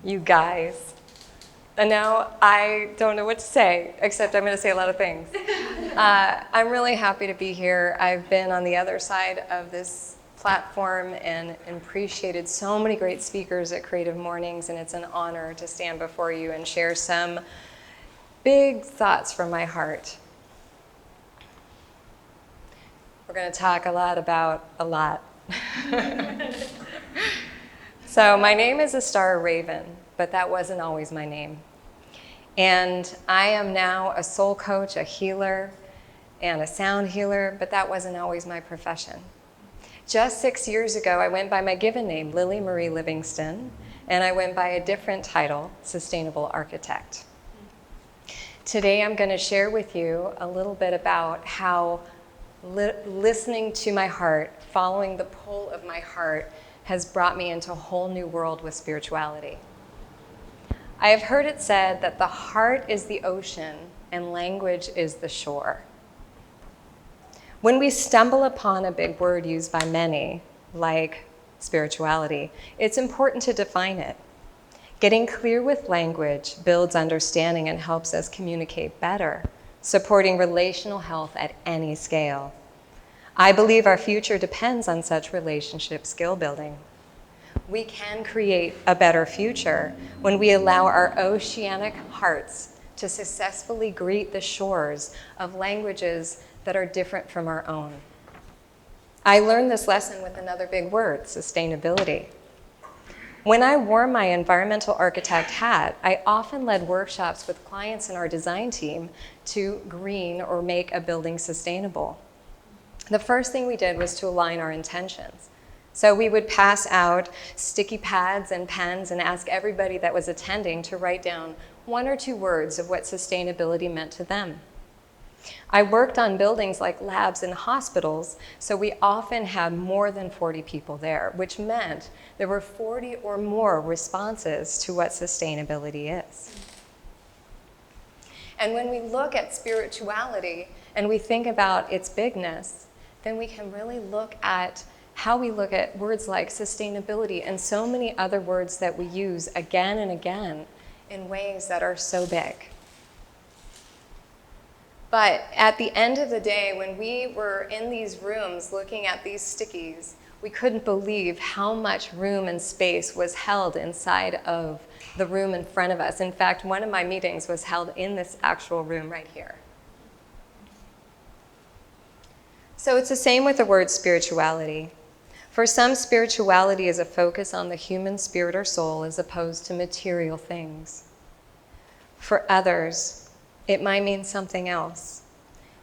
You guys. And now I don't know what to say, except I'm going to say a lot of things. I'm really happy to be here. I've been on the other side of this platform and appreciated so many great speakers at Creative Mornings, and it's an honor to stand before you and share some big thoughts from my heart. We're going to talk a lot about a lot. So my name is Astara Raven, but that wasn't always my name. And I am now a soul coach, a healer, and a sound healer, but that wasn't always my profession. Just 6 years ago, I went by my given name, Lily Marie Livingston, and I went by a different title, Sustainable Architect. Today, I'm going to share with you a little bit about how listening to my heart, following the pull of my heart, has brought me into a whole new world with spirituality. I have heard it said that the heart is the ocean and language is the shore. When we stumble upon a big word used by many, like spirituality, it's important to define it. Getting clear with language builds understanding and helps us communicate better, supporting relational health at any scale. I believe our future depends on such relationship skill building. We can create a better future when we allow our oceanic hearts to successfully greet the shores of languages that are different from our own. I learned this lesson with another big word, sustainability. When I wore my environmental architect hat, I often led workshops with clients in our design team to green or make a building sustainable. The first thing we did was to align our intentions. So we would pass out sticky pads and pens and ask everybody that was attending to write down 1 or 2 words of what sustainability meant to them. I worked on buildings like labs and hospitals, so we often had more than 40 people there, which meant there were 40 or more responses to what sustainability is. And when we look at spirituality and we think about its bigness, then we can really look at how we look at words like sustainability and so many other words that we use again and again in ways that are so big. But at the end of the day, when we were in these rooms looking at these stickies, we couldn't believe how much room and space was held inside of the room in front of us. In fact, one of my meetings was held in this actual room right here. So it's the same with the word spirituality. For some, spirituality is a focus on the human spirit or soul as opposed to material things. For others, it might mean something else.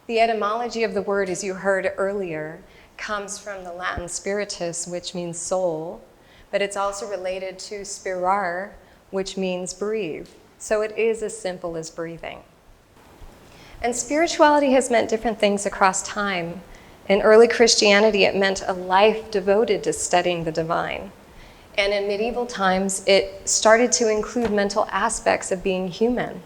The etymology of the word, as you heard earlier, comes from the Latin spiritus, which means soul, but it's also related to spirar, which means breathe. So it is as simple as breathing. And spirituality has meant different things across time. In early Christianity, it meant a life devoted to studying the divine. And in medieval times, it started to include mental aspects of being human.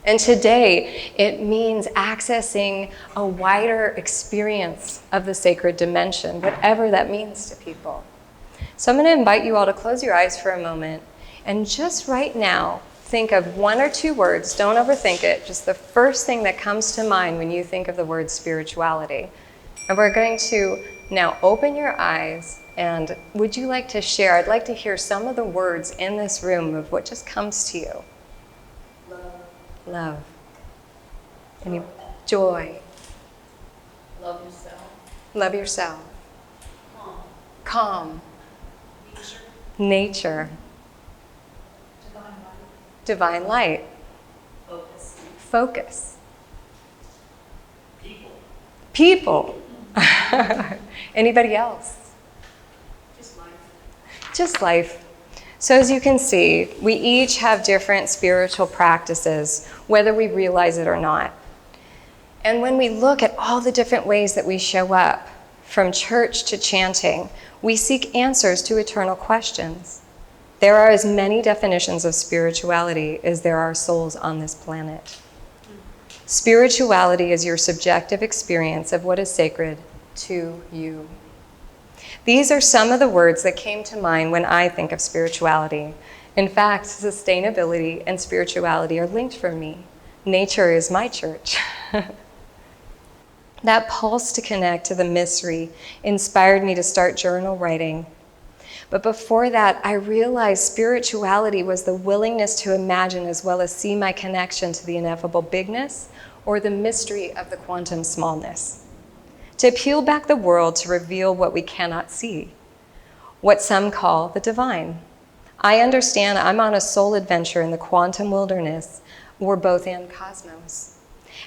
And today, it means accessing a wider experience of the sacred dimension, whatever that means to people. So I'm going to invite you all to close your eyes for a moment and just right now, think of 1 or 2 words, don't overthink it, just the first thing that comes to mind when you think of the word spirituality. And we're going to now open your eyes, and would you like to share? I'd like to hear some of the words in this room of what just comes to you. Love. Any joy. Love yourself. Love yourself. Calm. Calm. Nature. Divine light. Focus. People. Anybody else? Just life. So as you can see, we each have different spiritual practices, whether we realize it or not. And when we look at all the different ways that we show up, from church to chanting, we seek answers to eternal questions. There are as many definitions of spirituality as there are souls on this planet. Spirituality is your subjective experience of what is sacred to you. These are some of the words that came to mind when I think of spirituality. In fact, sustainability and spirituality are linked for me. Nature is my church. That pulse to connect to the mystery inspired me to start journal writing. But before that, I realized spirituality was the willingness to imagine as well as see my connection to the ineffable bigness or the mystery of the quantum smallness. To peel back the world to reveal what we cannot see, what some call the divine. I understand I'm on a soul adventure in the quantum wilderness or both and cosmos.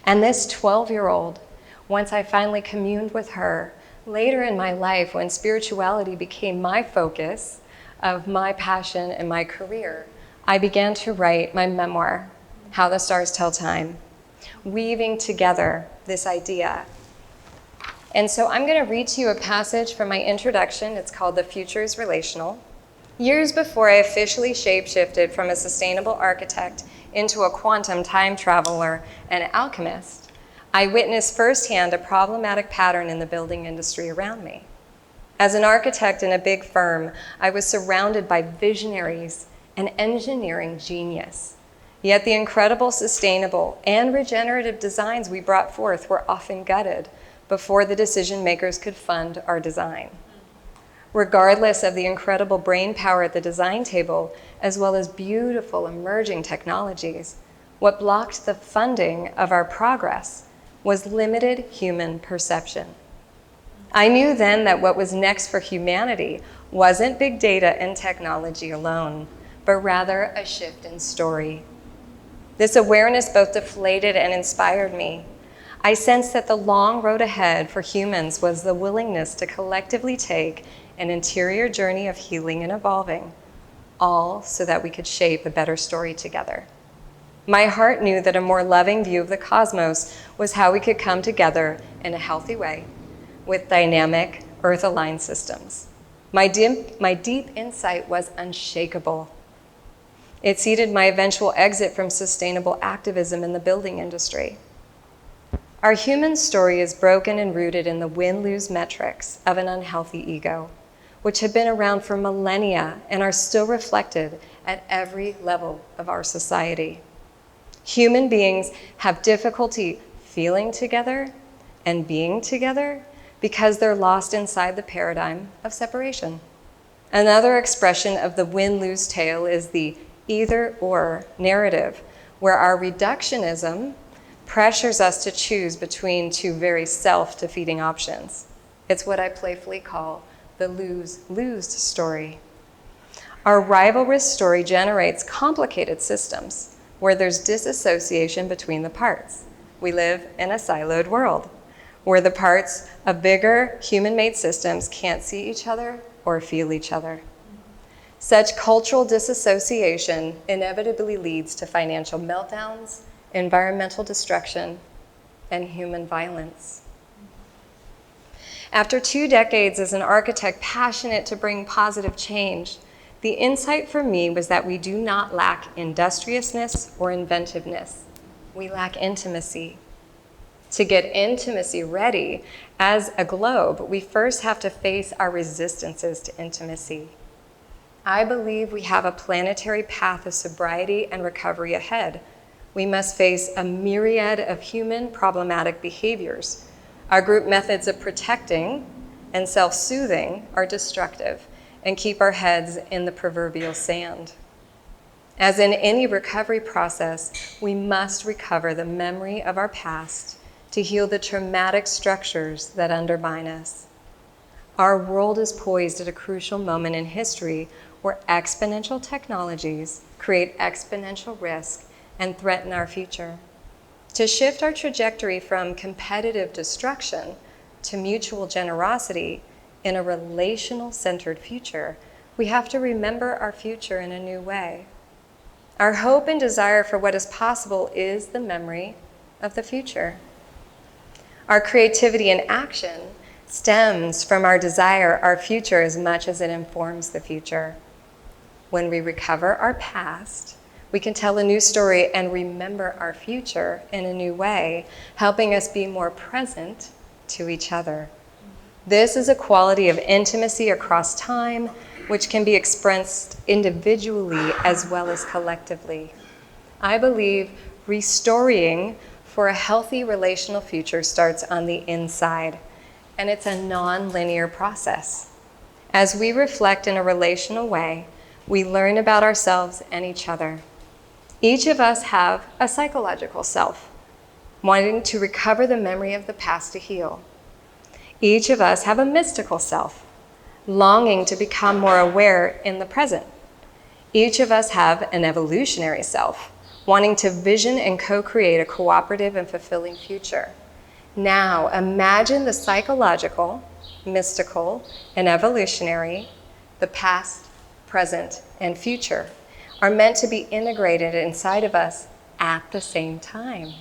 And this 12-year-old, once I finally communed with her, later in my life, when spirituality became my focus of my passion and my career, I began to write my memoir, How the Stars Tell Time, weaving together this idea. And so I'm going to read to you a passage from my introduction. It's called The Future is Relational. Years before I officially shapeshifted from a sustainable architect into a quantum time traveler and alchemist, I witnessed firsthand a problematic pattern in the building industry around me. As an architect in a big firm, I was surrounded by visionaries and engineering genius. Yet the incredible sustainable and regenerative designs we brought forth were often gutted before the decision makers could fund our design. Regardless of the incredible brain power at the design table, as well as beautiful emerging technologies, what blocked the funding of our progress was limited human perception. I knew then that what was next for humanity wasn't big data and technology alone, but rather a shift in story. This awareness both deflated and inspired me. I sensed that the long road ahead for humans was the willingness to collectively take an interior journey of healing and evolving, all so that we could shape a better story together. My heart knew that a more loving view of the cosmos was how we could come together in a healthy way with dynamic, earth-aligned systems. My deep insight was unshakable. It seeded my eventual exit from sustainable activism in the building industry. Our human story is broken and rooted in the win-lose metrics of an unhealthy ego, which have been around for millennia and are still reflected at every level of our society. Human beings have difficulty feeling together and being together because they're lost inside the paradigm of separation. Another expression of the win-lose tale is the either-or narrative, where our reductionism pressures us to choose between two very self-defeating options. It's what I playfully call the lose-lose story. Our rivalrous story generates complicated systems where there's disassociation between the parts. We live in a siloed world where the parts of bigger human-made systems can't see each other or feel each other. Such cultural disassociation inevitably leads to financial meltdowns, environmental destruction, and human violence. After 2 decades as an architect passionate to bring positive change, the insight for me was that we do not lack industriousness or inventiveness. We lack intimacy. To get intimacy ready as a globe, we first have to face our resistances to intimacy. I believe we have a planetary path of sobriety and recovery ahead. We must face a myriad of human problematic behaviors. Our group methods of protecting and self-soothing are destructive and keep our heads in the proverbial sand. As in any recovery process, we must recover the memory of our past to heal the traumatic structures that undermine us. Our world is poised at a crucial moment in history where exponential technologies create exponential risk and threaten our future. To shift our trajectory from competitive destruction to mutual generosity in a relational-centered future, we have to remember our future in a new way. Our hope and desire for what is possible is the memory of the future. Our creativity and action stems from our desire our future as much as it informs the future. When we recover our past, we can tell a new story and remember our future in a new way, helping us be more present to each other. This is a quality of intimacy across time, which can be expressed individually as well as collectively. I believe restoring for a healthy relational future starts on the inside, and it's a non-linear process. As we reflect in a relational way, we learn about ourselves and each other. Each of us have a psychological self, wanting to recover the memory of the past to heal. Each of us have a mystical self, longing to become more aware in the present. Each of us have an evolutionary self, wanting to vision and co-create a cooperative and fulfilling future. Now, imagine the psychological, mystical, and evolutionary, the past, present, and future, are meant to be integrated inside of us at the same time.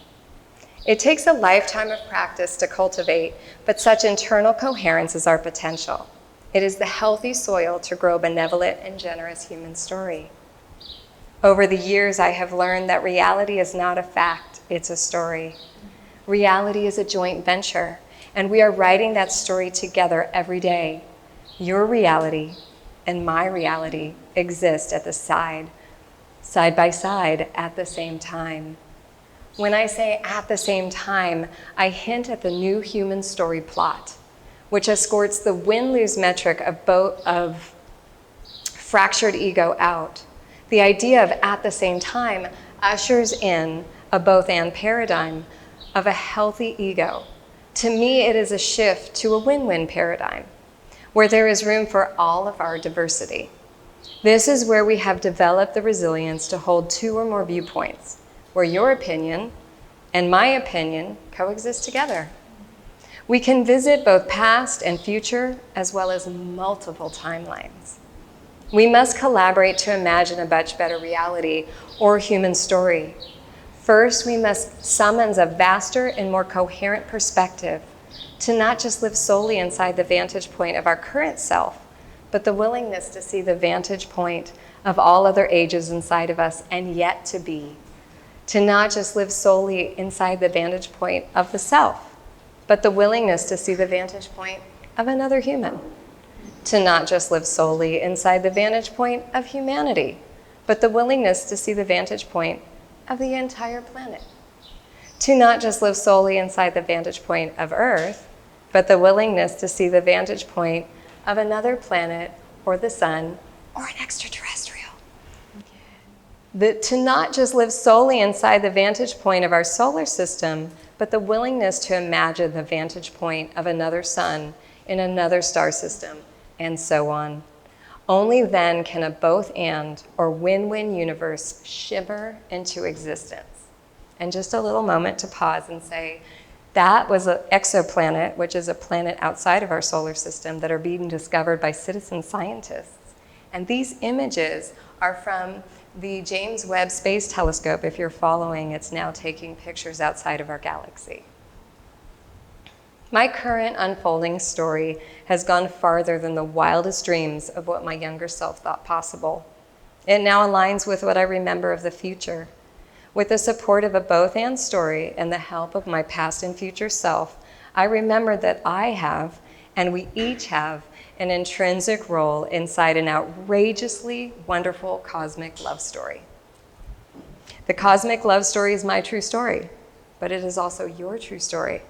It takes a lifetime of practice to cultivate, but such internal coherence is our potential. It is the healthy soil to grow a benevolent and generous human story. Over the years, I have learned that reality is not a fact, it's a story. Reality is a joint venture, and we are writing that story together every day. Your reality and my reality exist at the side by side at the same time. When I say at the same time, I hint at the new human story plot, which escorts the win-lose metric of fractured ego out. The idea of at the same time ushers in a both-and paradigm of a healthy ego. To me, it is a shift to a win-win paradigm, where there is room for all of our diversity. This is where we have developed the resilience to hold two or more viewpoints, where your opinion and my opinion coexist together. We can visit both past and future, as well as multiple timelines. We must collaborate to imagine a much better reality or human story. First, we must summon a vaster and more coherent perspective to not just live solely inside the vantage point of our current self, but the willingness to see the vantage point of all other ages inside of us and yet to be. To not just live solely inside the vantage point of the self, but the willingness to see the vantage point of another human. To not just live solely inside the vantage point of humanity, but the willingness to see the vantage point of the entire planet. To not just live solely inside the vantage point of Earth, but the willingness to see the vantage point of another planet or the sun or an extraterrestrial. To not just live solely inside the vantage point of our solar system, but the willingness to imagine the vantage point of another sun in another star system, and so on. Only then can a both-and or win-win universe shimmer into existence. And just a little moment to pause and say, that was an exoplanet, which is a planet outside of our solar system that are being discovered by citizen scientists. And these images are from the James Webb Space Telescope. If you're following, it's now taking pictures outside of our galaxy. My current unfolding story has gone farther than the wildest dreams of what my younger self thought possible. It now aligns with what I remember of the future. With the support of a both-and story and the help of my past and future self, I remember that I have, and we each have, an intrinsic role inside an outrageously wonderful cosmic love story. The cosmic love story is my true story, but it is also your true story.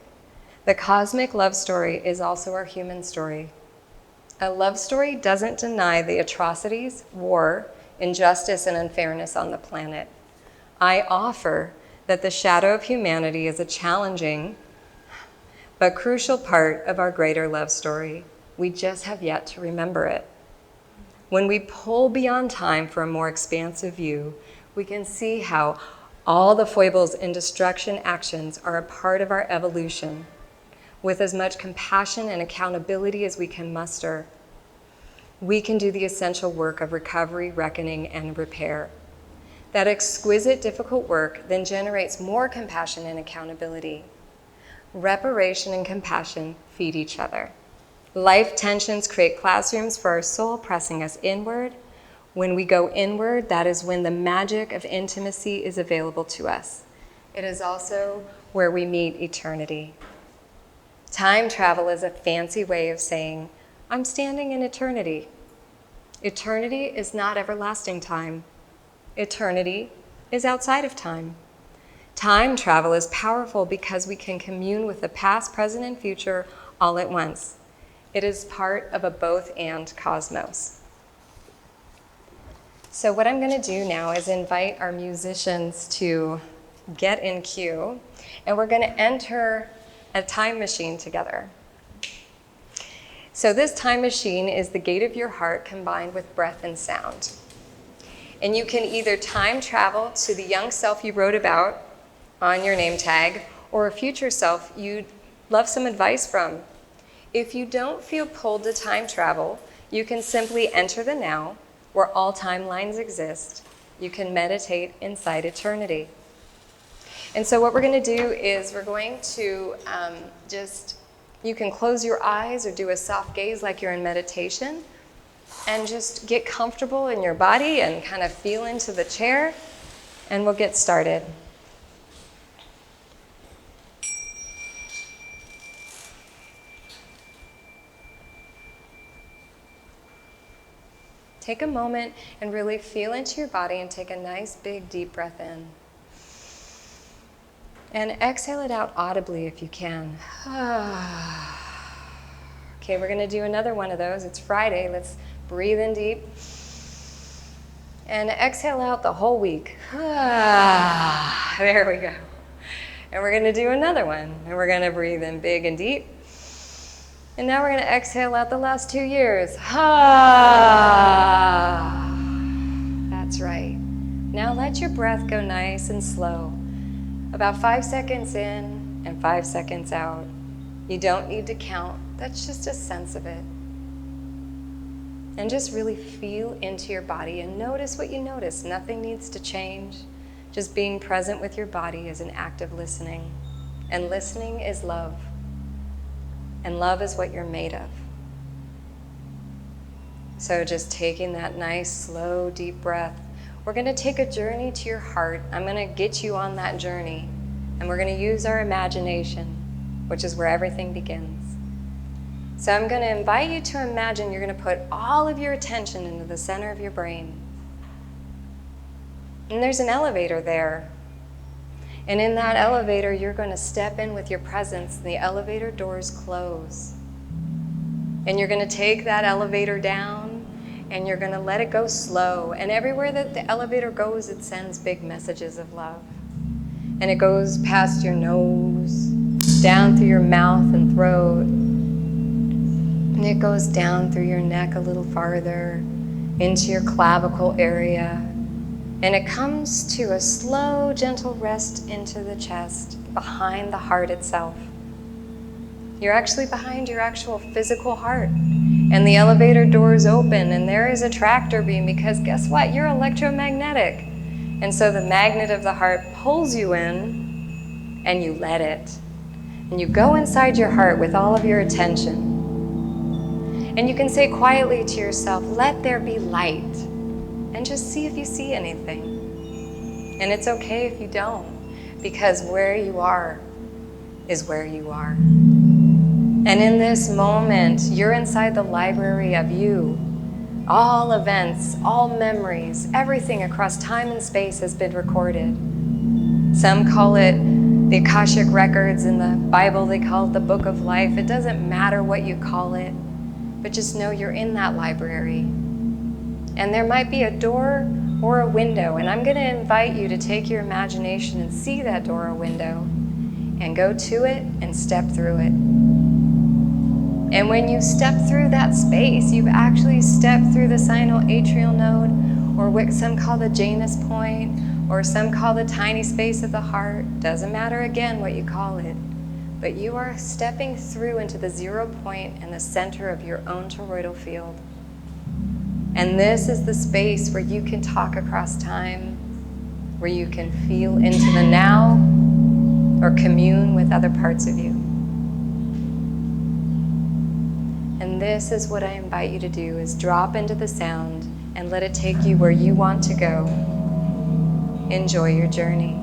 The cosmic love story is also our human story. A love story doesn't deny the atrocities, war, injustice, and unfairness on the planet. I offer that the shadow of humanity is a challenging but crucial part of our greater love story. We just have yet to remember it. When we pull beyond time for a more expansive view, we can see how all the foibles and destruction actions are a part of our evolution, with as much compassion and accountability as we can muster. We can do the essential work of recovery, reckoning, and repair. That exquisite, difficult work then generates more compassion and accountability. Reparation and compassion feed each other. Life tensions create classrooms for our soul, pressing us inward. When we go inward, that is when the magic of intimacy is available to us. It is also where we meet eternity. Time travel is a fancy way of saying, I'm standing in eternity. Eternity is not everlasting time. Eternity is outside of time. Time travel is powerful because we can commune with the past, present, and future all at once. It is part of a both-and cosmos. So what I'm going to do now is invite our musicians to get in cue, and we're going to enter a time machine together. So this time machine is the gate of your heart combined with breath and sound. And you can either time travel to the young self you wrote about on your name tag, or a future self you'd love some advice from. If you don't feel pulled to time travel, you can simply enter the now, where all timelines exist. You can meditate inside eternity. And so what we're going to do is we're going to you can close your eyes or do a soft gaze like you're in meditation, and just get comfortable in your body and kind of feel into the chair, and we'll get started. Take a moment and really feel into your body and take a nice big deep breath in. And exhale it out audibly if you can. Okay, we're going to do another one of those. It's Friday. Let's breathe in deep. And exhale out the whole week. There we go. And we're going to do another one. And we're going to breathe in big and deep. And now we're going to exhale out the last 2 years. That's right. Now let your breath go nice and slow. About 5 seconds in and 5 seconds out. You don't need to count. That's just a sense of it. And just really feel into your body and notice what you notice. Nothing needs to change. Just being present with your body is an act of listening. And listening is love. And love is what you're made of. So just taking that nice, slow, deep breath. We're going to take a journey to your heart. I'm going to get you on that journey. And we're going to use our imagination, which is where everything begins. So I'm going to invite you to imagine you're going to put all of your attention into the center of your brain. And there's an elevator there. And in that elevator, you're going to step in with your presence, and the elevator doors close. And you're going to take that elevator down, and you're going to let it go slow. And everywhere that the elevator goes, it sends big messages of love. And it goes past your nose, down through your mouth and throat. And it goes down through your neck a little farther, into your clavicle area. And it comes to a slow, gentle rest into the chest, behind the heart itself. You're actually behind your actual physical heart. And the elevator doors open, and there is a tractor beam, because guess what? You're electromagnetic. And so the magnet of the heart pulls you in, and you let it. And you go inside your heart with all of your attention. And you can say quietly to yourself, let there be light. And just see if you see anything. And it's okay if you don't, because where you are is where you are. And in this moment, you're inside the library of you. All events, all memories, everything across time and space has been recorded. Some call it the Akashic Records. In the Bible, they call it the Book of Life. It doesn't matter what you call it, but just know you're in that library. And there might be a door or a window, and I'm going to invite you to take your imagination and see that door or window and go to it and step through it. And when you step through that space, you've actually stepped through the sinoatrial node, or what some call the Janus point, or some call the tiny space of the heart. Doesn't matter again what you call it, but you are stepping through into the 0 point and the center of your own toroidal field. And this is the space where you can talk across time, where you can feel into the now or commune with other parts of you. And this is what I invite you to do, is drop into the sound and let it take you where you want to go. Enjoy your journey.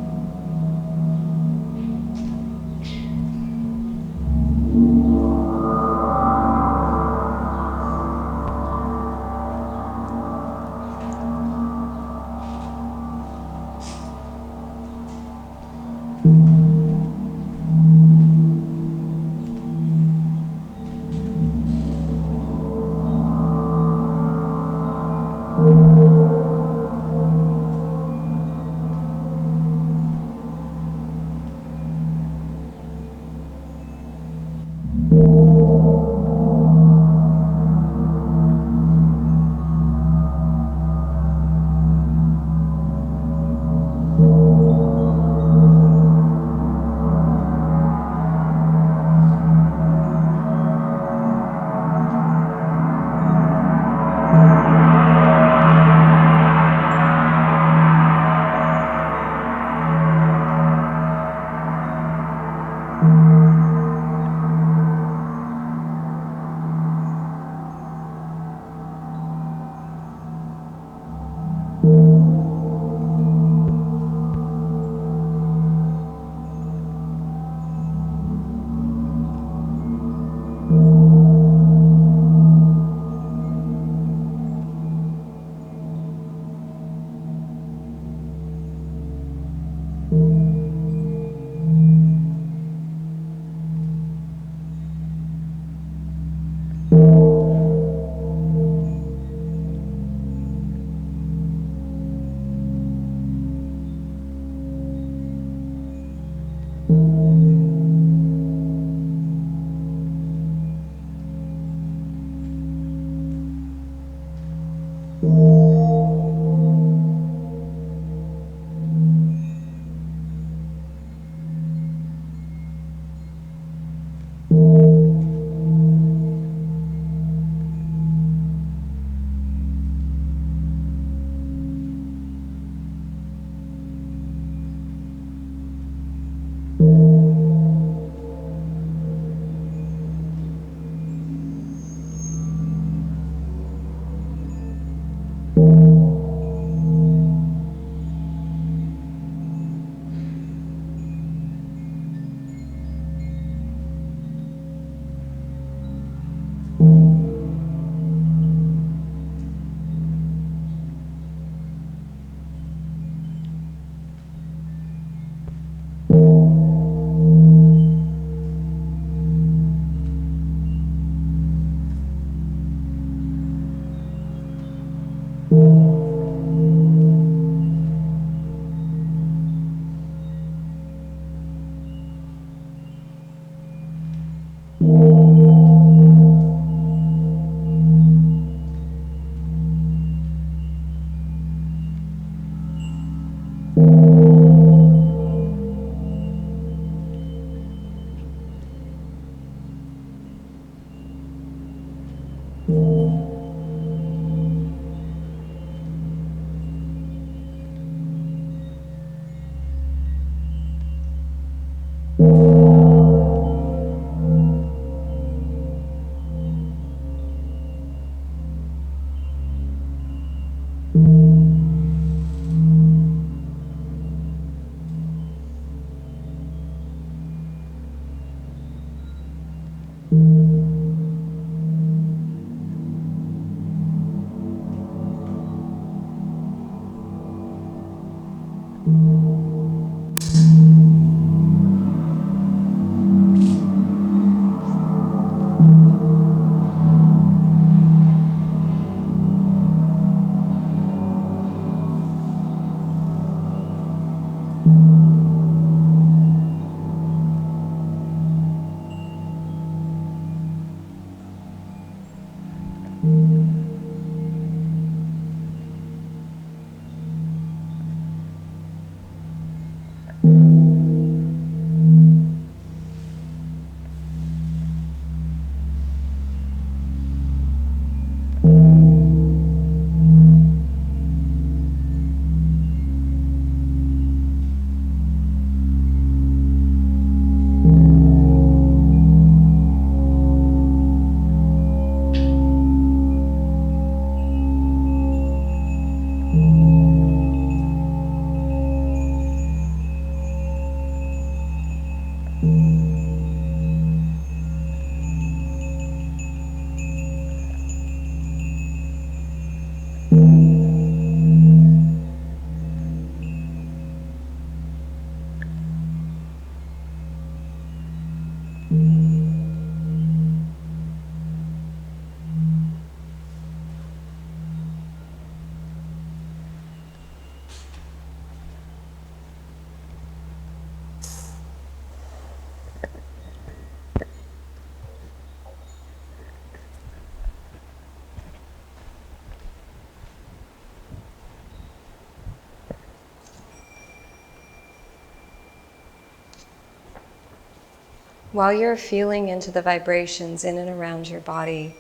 While you're feeling into the vibrations in and around your body,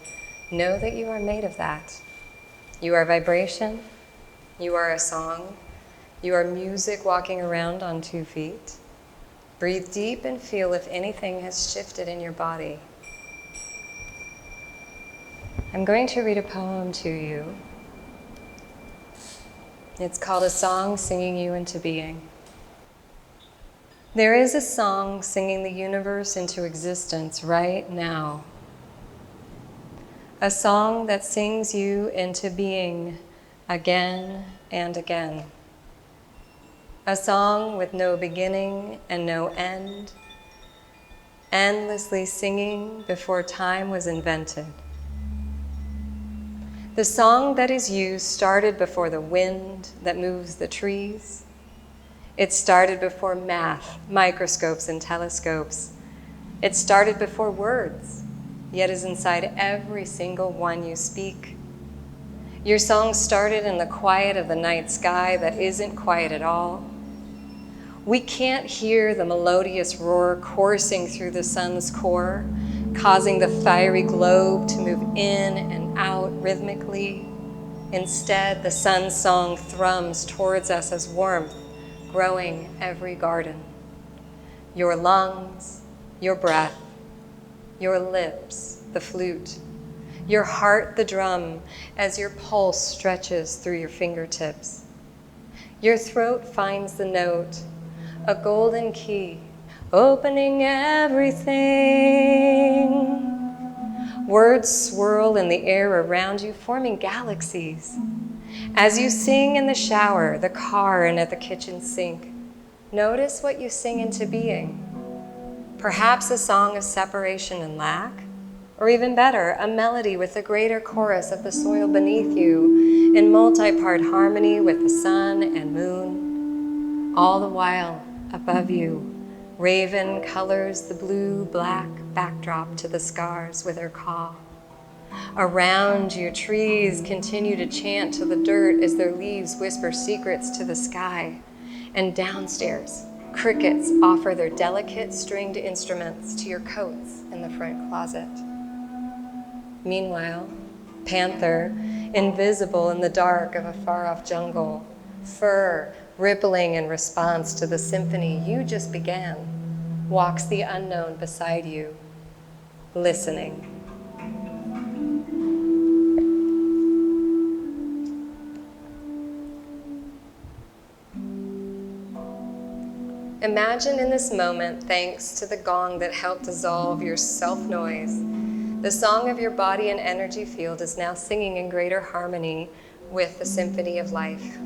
know that you are made of that. You are vibration, you are a song, you are music walking around on 2 feet. Breathe deep and feel if anything has shifted in your body. I'm going to read a poem to you. It's called A Song Singing You Into Being. There is a song singing the universe into existence right now. A song that sings you into being again and again. A song with no beginning and no end, endlessly singing before time was invented. The song that is you started before the wind that moves the trees. It started before math, microscopes, and telescopes. It started before words, yet is inside every single one you speak. Your song started in the quiet of the night sky that isn't quiet at all. We can't hear the melodious roar coursing through the sun's core, causing the fiery globe to move in and out rhythmically. Instead, the sun's song thrums towards us as warmth, growing every garden. Your lungs, your breath, your lips, the flute, your heart, the drum, as your pulse stretches through your fingertips. Your throat finds the note, a golden key, opening everything. Words swirl in the air around you, forming galaxies. As you sing in the shower, the car, and at the kitchen sink, notice what you sing into being. Perhaps a song of separation and lack, or even better, a melody with a greater chorus of the soil beneath you in multi-part harmony with the sun and moon. All the while, above you, Raven colors the blue-black backdrop to the scars with her caw. Around you, trees continue to chant to the dirt as their leaves whisper secrets to the sky. And downstairs, crickets offer their delicate stringed instruments to your coats in the front closet. Meanwhile, panther, invisible in the dark of a far-off jungle, fur rippling in response to the symphony you just began, walks the unknown beside you, listening. Imagine in this moment, thanks to the gong that helped dissolve your self-noise, the song of your body and energy field is now singing in greater harmony with the symphony of life.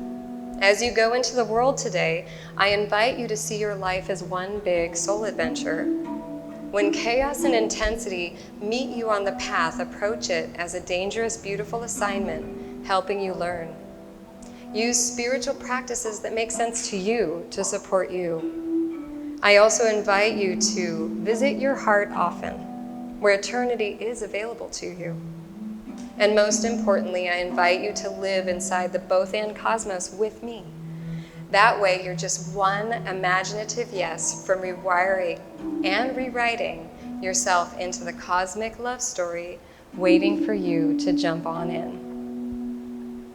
As you go into the world today, I invite you to see your life as one big soul adventure. When chaos and intensity meet you on the path, approach it as a dangerous, beautiful assignment, helping you learn. Use spiritual practices that make sense to you to support you. I also invite you to visit your heart often, where eternity is available to you. And most importantly, I invite you to live inside the both-and cosmos with me. That way, you're just one imaginative yes from rewiring and rewriting yourself into the cosmic love story waiting for you to jump on in.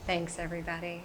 Thanks, everybody.